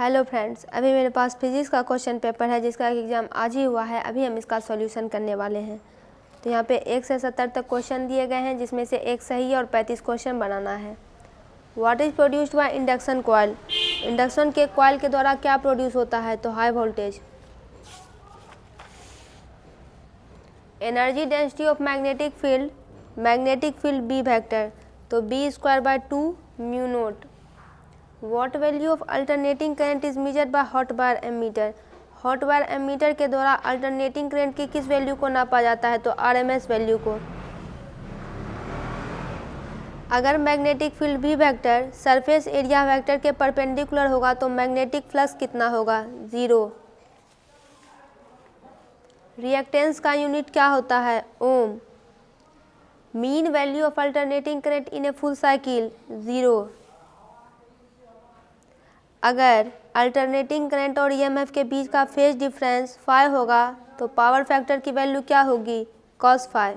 Hello friends, अभी मेरे पास physics का क्वेश्चन पेपर है जिसका एग्ज़ाम आज ही हुआ है। अभी हम इसका सॉल्यूशन करने वाले हैं। तो यहाँ पे 1 से 70 तक क्वेश्चन दिए गए हैं जिसमें से एक सही और 35 क्वेश्चन बनाना है। What is produced by induction coil? Induction के कॉइल के द्वारा क्या प्रोड्यूस होता है? तो high voltage. Energy density of magnetic field B vector, तो B²/2 mu naught. What value of alternating current is measured by hot bar ammeter? Hot bar ammeter के द्वारा अल्टरनेटिंग करंट की किस वैल्यू को नापा जाता है? तो RMS वैल्यू को। अगर मैग्नेटिक फील्ड भी वेक्टर सरफेस एरिया वेक्टर के परपेंडिकुलर होगा तो मैग्नेटिक फ्लक्स कितना होगा? 0। रिएक्टेंस का यूनिट क्या होता है? Ohm. Mean value of alternating current in a full cycle? 0। अगर अल्टरनेटिंग करंट और EMF के बीच का फेज डिफरेंस फाई होगा तो पावर फैक्टर की वैल्यू क्या होगी? cos phi.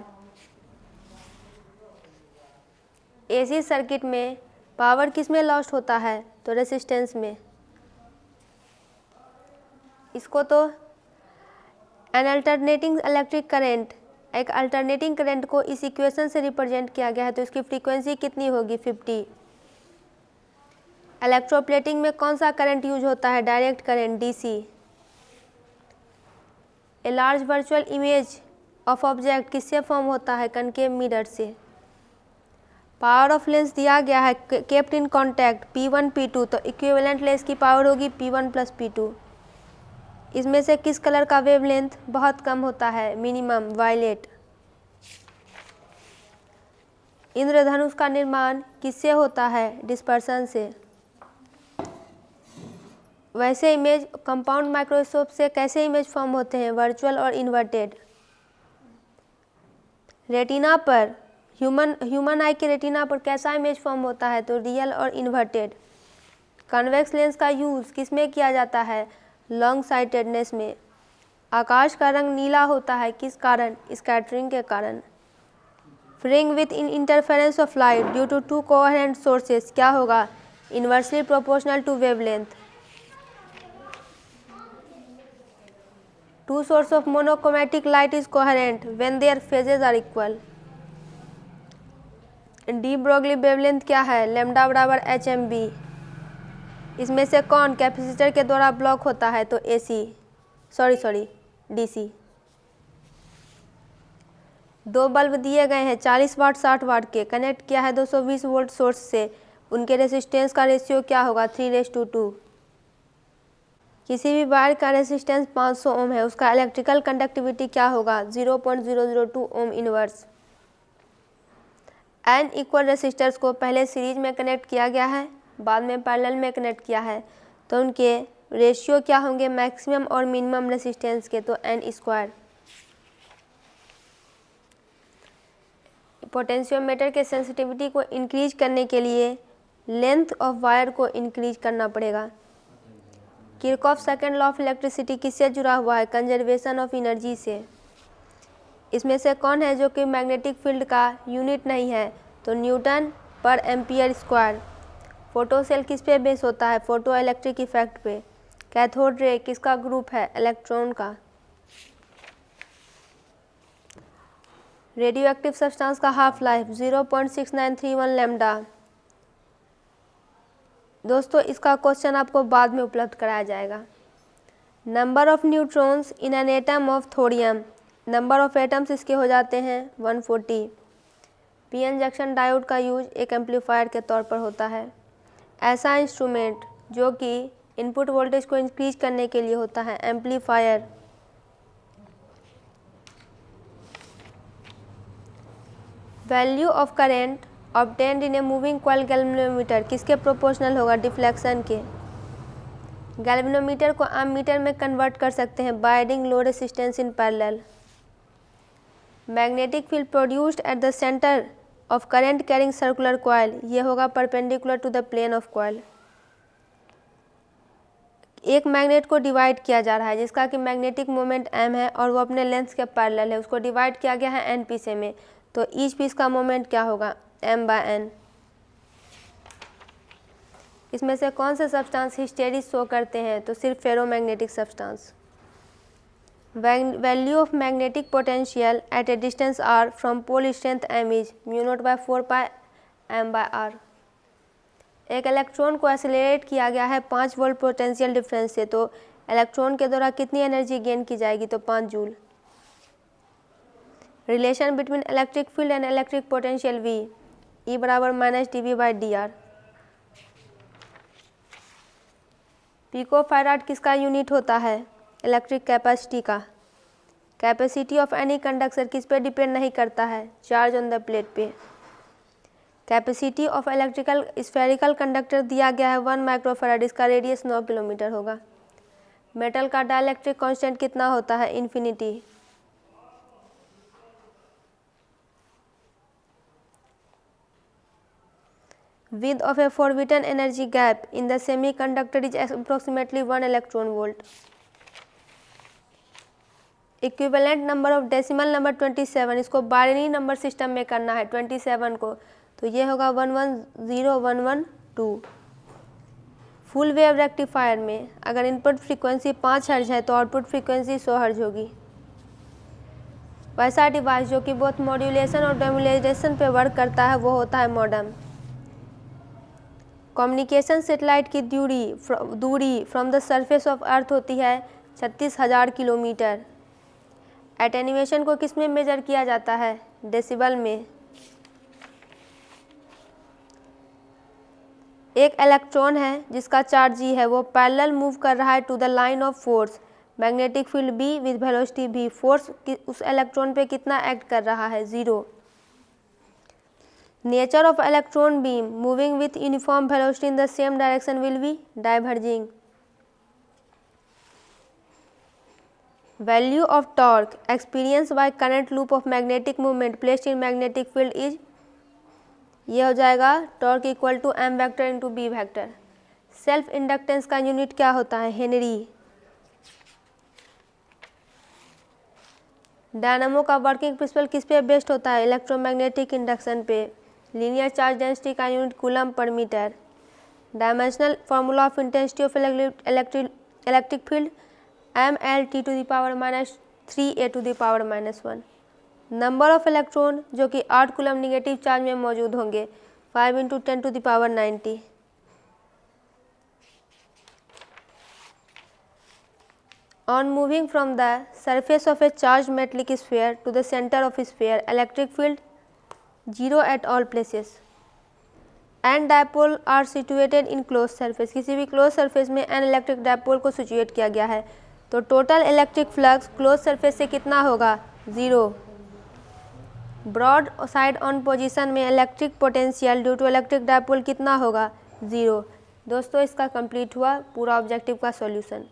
AC सर्किट में पावर किस में लॉस्ट होता है? तो रेसिस्टेंस में। इसको तो एन अल्टरनेटिंग इलेक्ट्रिक करंट, एक अल्टरनेटिंग करंट को इस इक्वेशन से रिप्रेजेंट किया गया है, तो इसकी फ्रीक्वेंसी कितनी होगी? 50। इलेक्ट्रोप्लेटिंग में कौन सा करंट यूज होता है? Direct current, DC। A large virtual image of object किससे फॉर्म होता है? कनकेव मिरर से। पावर ऑफ लेंस दिया गया है kept in contact P1 P2, तो इक्विवेलेंट लेंस की पावर होगी P1 + P2। इसमें से किस कलर का वेवलेंथ बहुत कम होता है? Minimum, violet. इंद्रधनुष का निर्माण किससे होता है? डिस्पर्सन से। वैसे इमेज कंपाउंड माइक्रोस्कोप से कैसे इमेज फॉर्म होते हैं? वर्चुअल और इन्वर्टेड। रेटिना पर ह्यूमन आई के रेटिना पर कैसा इमेज फॉर्म होता है? तो रियल और इन्वर्टेड। कन्वेक्स लेंस का यूज़ किस में किया जाता है? लॉन्ग साइटेडनेस में। आकाश का रंग नीला होता है किस कारण? स्कैटरिंग के कारण। Fringe width in interference of light due to 2 coherent sources क्या होगा? Inversely proportional to wavelength. 2 sources of monochromatic light is coherent when their phases are equal. De Broglie wavelength क्या है? लैम्डा बराबर HMB। इसमें से कौन कैपेसिटर के द्वारा ब्लॉक होता है? तो DC। 2 बल्ब दिए गए हैं 40 वाट 60 वाट के, कनेक्ट किया है 220 वोल्ट सोर्स से, उनके रेसिस्टेंस का रेशियो क्या होगा? 3:2। किसी भी वायर का रेसिस्टेंस 500 ओम है, उसका इलेक्ट्रिकल कंडक्टिविटी क्या होगा? 0.002 ohm inverse. n equal resistors को पहले सीरीज में कनेक्ट किया गया है, बाद में पैरेलल में कनेक्ट किया है, तो उनके रेशियो क्या होंगे मैक्सिमम और मिनिमम रेसिस्टेंस के? तो n²। पोटेंशियोमीटर के सेंसिटिविटी को इंक्रीज करने के लिए लेंथ ऑफ वायर को इंक्रीज करना पड़ेगा। Kirchhoff second law of electricity किससे जुड़ा हुआ है? कंजर्वेशन ऑफ एनर्जी से। इसमें से कौन है जो कि मैग्नेटिक फील्ड का यूनिट नहीं है? तो न्यूटन पर एम्पियर स्क्वायर। फोटो सेल किस पे बेस होता है? फोटो इलेक्ट्रिक इफेक्ट पे। कैथोड रे किसका ग्रुप है? इलेक्ट्रॉन का। रेडियो एक्टिव सब्सटेंस का हाफ लाइफ 0.6931 लैम्डा। दोस्तों, इसका क्वेश्चन आपको बाद में उपलब्ध कराया जाएगा। Number of neutrons in an atom of thorium, number of atoms इसके हो जाते हैं 140। पीएन जंक्शन डायोड का यूज एक एम्पलीफायर के तौर पर होता है। ऐसा इंस्ट्रूमेंट जो कि इनपुट वोल्टेज को इंक्रीज करने के लिए होता है, amplifier. Value of current obtained in a moving coil galvanometer किसके प्रोपोर्शनल होगा? डिफ्लेक्शन के। गैल्वेनोमीटर को एमीटर में कन्वर्ट कर सकते हैं by adding low resistance in parallel. Magnetic field produced at the centre of current carrying circular coil, ये होगा perpendicular to the plane of coil. एक मैग्नेट को डिवाइड किया जा रहा है जिसका कि मैग्नेटिक मोमेंट m है और वो अपने लेंथ के पैरेलल है, उसको डिवाइड किया गया है n पीस में, तो ईच पीस का मोमेंट क्या होगा? m/n। इसमें से कौन से सब्सटेंस हिस्टेरिस शो करते हैं? तो सिर्फ ferromagnetic substance. Value of magnetic potential at a distance r from pole strength m is μ0/4 m/r। एक इलेक्ट्रॉन को एक्सेलरेट किया गया है 5 वोल्ट पोटेंशियल डिफरेंस से, तो इलेक्ट्रॉन के द्वारा कितनी एनर्जी गेन की जाएगी? तो 5 joule. Relation between electric field and electric potential V, E = -dV/dr। Picofarad किसका यूनिट होता है? इलेक्ट्रिक कैपेसिटी का। कैपेसिटी ऑफ एनी कंडक्टर किस पे डिपेंड नहीं करता है? चार्ज ऑन द प्लेट पे। Capacity of electrical spherical conductor दिया गया है 1 माइक्रोफैराड, इसका रेडियस 9 किलोमीटर होगा। मेटल का डाइलेक्ट्रिक कांस्टेंट कितना होता है? Infinity. Width of a forbidden energy gap in the semiconductor is approximately 1 electron volt. Equivalent number of decimal number 27, इसको बाइनरी नंबर सिस्टम में करना है 27 को, तो ये होगा 110112। फुल वेव रेक्टिफायर में अगर इनपुट फ्रीक्वेंसी 5 हर्ज है तो आउटपुट फ्रीक्वेंसी 100 हर्ज होगी। वैसा डिवाइस जो कि बोथ मॉड्यूलेशन और डेमोलेशन पे वर्क करता है वो होता है मॉडेम। कम्युनिकेशन सैटेलाइट की दूरी from the surface of earth होती है 36,000 किलोमीटर। एटेन्यूएशन को किस में मेजर किया जाता है? डेसिबल में। एक इलेक्ट्रॉन है जिसका चार्ज G है, वो पैरेलल मूव कर रहा है to the line of force magnetic field B with velocity V। Force उस इलेक्ट्रॉन पे कितना एक्ट कर रहा है? 0। Nature of electron beam moving with uniform velocity in the same direction will be diverging. Value of torque experience by current loop of magnetic movement placed in magnetic field is, ये हो जाएगा torque equal to m vector into b vector. Self inductance का unit क्या होता है? Henry. Dynamo का working principle किस पे बेस्ड होता है? इलेक्ट्रोमैग्नेटिक इंडक्शन पे। लीनियर चार्ज डेंसिटी का unit coulomb per metre. Dimensional formula of intensity of electric field mL(T⁻3A⁻1). Number of electron जो कि 8 कूलम निगेटिव चार्ज में मौजूद होंगे 5 × 10⁻90। On moving from the surface of a charged metallic sphere to the center of sphere, electric field 0 at all places. N dipole are situated in closed surface. किसी भी closed surface में n electric dipole को situate किया गया है, तो total electric flux close surface से कितना होगा? 0। ब्रॉड साइड ऑन पोजीशन में electric potential due to electric dipole कितना होगा? 0। दोस्तों इसका कंप्लीट हुआ पूरा ऑब्जेक्टिव का सॉल्यूशन।